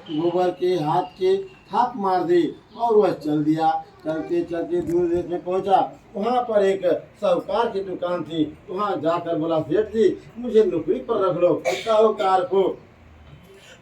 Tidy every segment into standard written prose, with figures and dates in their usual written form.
गोबर के हाथ के थाप मार दी और वह चल दिया। चलते चलते दूर देश में पहुंचा। वहाँ पर एक साहूकार की दुकान थी। वहाँ जाकर बोला, सेठ जी मुझे नौकरी पर रख लो। साहूकार को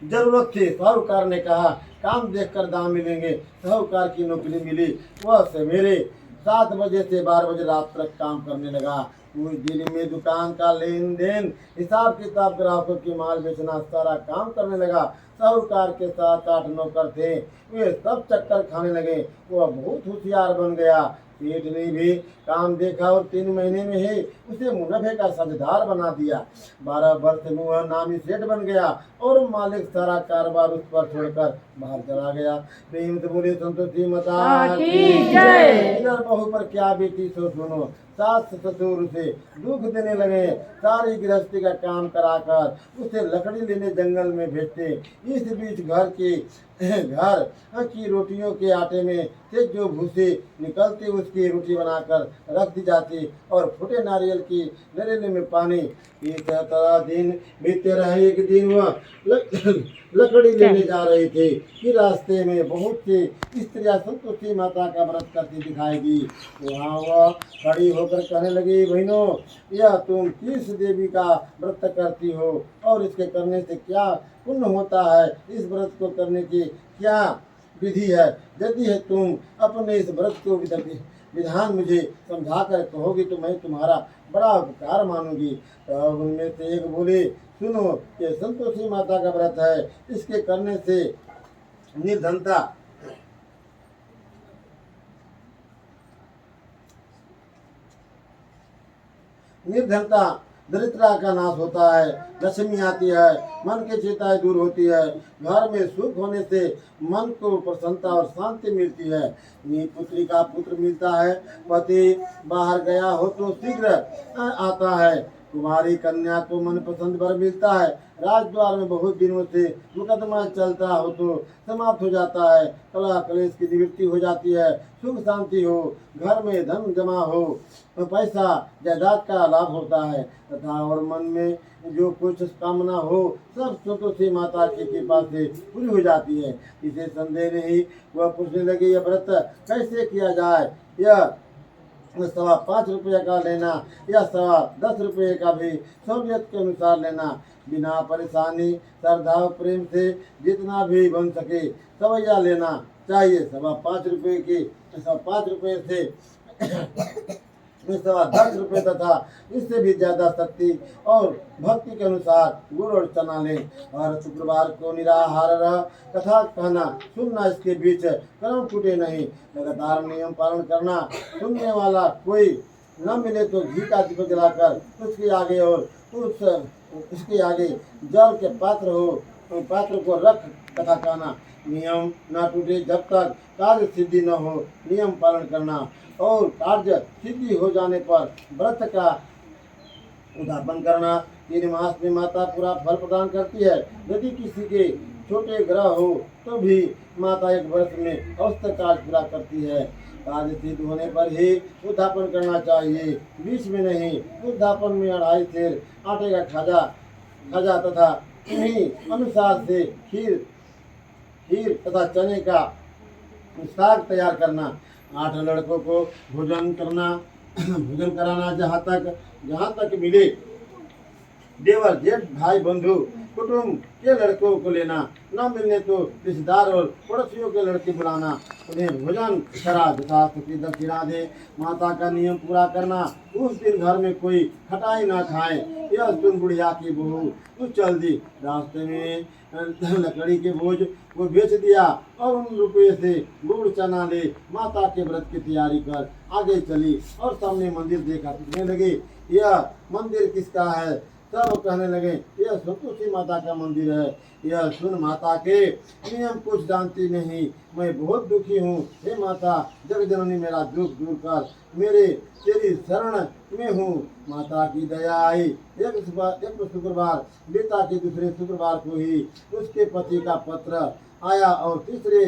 जरूरत थी। साहूकार ने कहा, काम देखकर दाम मिलेंगे। साहूकार की नौकरी मिली। वह सवेरे 7 बजे से 12 बजे रात तक काम करने लगा। पूरे दिन में दुकान का लेन देन, हिसाब किताब, ग्राहकों की माल बेचना, सारा काम करने लगा। साहूकार के 7-8 नौकर थे, वे सब चक्कर खाने लगे। वह बहुत होशियार बन गया। सेठ ने भी काम देखा और 3 महीने में ही उसे मुनाफे का साझेदार बना दिया। 12 वर्ष में वह नामी सेठ बन गया और मालिक सारा कारोबार उस पर छोड़कर बाहर चला गया। प्रेम से बोले संतोषी माता की जय। इधर बहू पर क्या बीती सो सुनो। सास ससुर उसे दुख देने लगे। सारी गृहस्थी का काम कराकर उसे लकड़ी लेने जंगल में भेजते। इस बीच घर की रोटियों के आटे में से जो भूसी निकलती उसकी रोटी बनाकर रख दी जाती और फूटे नारियल की नरेले में पानी। इस तरह दिन बीते रहे। एक दिन वह लकड़ी लेने जा रही थी कि रास्ते में बहुत सी स्त्रियां संतोषी माता का व्रत करती दिखाई दी। वहाँ वह खड़ी होकर कहने लगी, बहनों यह तुम किस देवी का व्रत करती हो और इसके करने से क्या पुण्य होता है? इस व्रत को करने की क्या विधि है? यदि है तुम अपने इस व्रत को विधान मुझे समझा कर कहोगी तो मैं तुम्हारा बड़ा उपकार मानूंगी। तो उनमें से एक बोले, सुनो ये संतोषी माता का व्रत है। इसके करने से निर्धनता दरिद्रता का नाश होता है, लक्ष्मी आती है, मन की चिंताएं दूर होती है, घर में सुख होने से मन को प्रसन्नता और शांति मिलती है, पुत्री का पुत्र मिलता है, पति बाहर गया हो तो शीघ्र आता है, कुमारी कन्या को मनपसंद वर मिलता है, राजद्वार में बहुत दिनों से मुकदमा चलता हो तो समाप्त हो जाता है, कलह कलेश की निवृत्ति हो जाती है, सुख शांति हो, घर में धन जमा हो, तो पैसा जायदाद का लाभ होता है तथा और मन में जो कुछ कामना हो सब संतोषी माता की कृपा से पूरी हो जाती है। इसे संदेह नहीं। वह पूछने लगे, यह व्रत कैसे किया जाए? यह 5.25 रुपये का लेना या 10.25 रुपये का भी सहूलियत के अनुसार लेना, बिना परेशानी श्रद्धा प्रेम से जितना भी बन सके सवैया लेना चाहिए। 5.25 रुपये की 5 रुपये से 10 रुपये तथा इससे भी ज्यादा शक्ति और भक्ति के अनुसार गुड़ और चना लें। और शुक्रवार को निराहार रह कथा कहना सुनना, इसके बीच कर्म टूटे नहीं, लगातार नियम पालन करना। सुनने वाला कोई न मिले तो घी का दीपक जलाकर उसके आगे और उसके आगे जल के पात्र हो तो पात्र को रख कथा कहना। नियम न टूटे जब तक कार्य सिद्धि न हो, नियम पालन करना और कार्य सिद्धि हो जाने पर व्रत का उद्यापन करना। 3 मास में माता पूरा फल प्रदान करती है। यदि किसी के छोटे ग्रह हो तो भी माता 1 वर्ष में अवस्थ कार्य पूरा करती है। कार्य सिद्ध होने पर ही उद्यापन करना चाहिए, बीच में नहीं। उद्यापन में 2.5 सेर आटे का खाजा तथा इन्हीं अनुसार से खीर तथा चने का साग तैयार करना। 8 लड़कों को भोजन कराना। जहाँ तक मिले देवर जेठ भाई बंधु कुटुंब के लड़कों को लेना, न मिलने तो रिश्तेदार और पड़ोसियों के लड़के बुलाना, उन्हें भोजन करा यथाशक्ति दक्षिणा दे। माता का नियम पूरा करना। उस दिन घर में कोई खटाई ना खाए। यह सुन बुढ़िया की बहू तो चल दी। रास्ते में लकड़ी के बोझ को बेच दिया और उन रुपये से गुड़ चना ले माता के व्रत की तैयारी कर आगे चली और सामने मंदिर देखा। पूछने लगे, यह मंदिर किसका है? सब कहने लगे, यह संतोषी माता का मंदिर है। यह सुन माता के नियम कुछ जानती नहीं, मैं बहुत दुखी हूँ। हे माता जग जननी मेरा दुख दूर कर, मेरे तेरी शरण में हूँ। माता की दया आई। एक शुक्रवार बीता कि दूसरे शुक्रवार को ही उसके पति का पत्र आया और तीसरे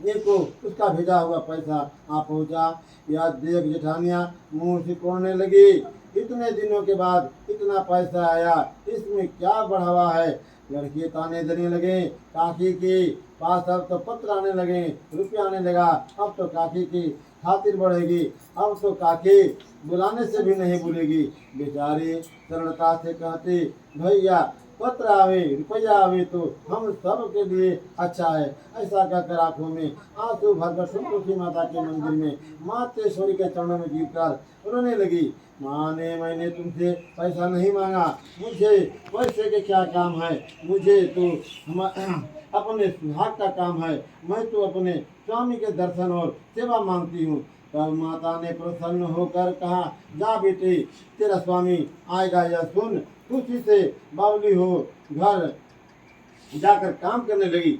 को उसका भेजा हुआ पैसा आ पहुंचा। यह देख जेठानियां मुंह सिकोड़ने लगी। इतने दिनों के बाद इतना पैसा आया, इसमें क्या बढ़ावा है। लड़के ताने देने लगे, काकी के पास अब तो पत्र आने लगे, रुपया आने लगा, अब तो काकी की खातिर बढ़ेगी, अब तो काकी बुलाने से भी नहीं भूलेगी। बेचारी सरलता से कहती, भैया पत्र आवे रुपया आवे तो हम सब के लिए अच्छा है। ऐसा कहकर आंखों में आंसू भरकर संतोषी माता के मंदिर में मातेश्वरी के चरणों में गिरकर रोने लगी। माँ ने, मैंने तुमसे पैसा नहीं मांगा, मुझे पैसे के क्या काम है, मुझे तो अपने सुहाग का काम है, मैं तो अपने स्वामी के दर्शन और सेवा मांगती हूँ। तब माता ने प्रसन्न होकर कहा, जा बेटी, तेरा स्वामी आएगा यह सुन खुशी से बावली हो घर जाकर काम करने लगी।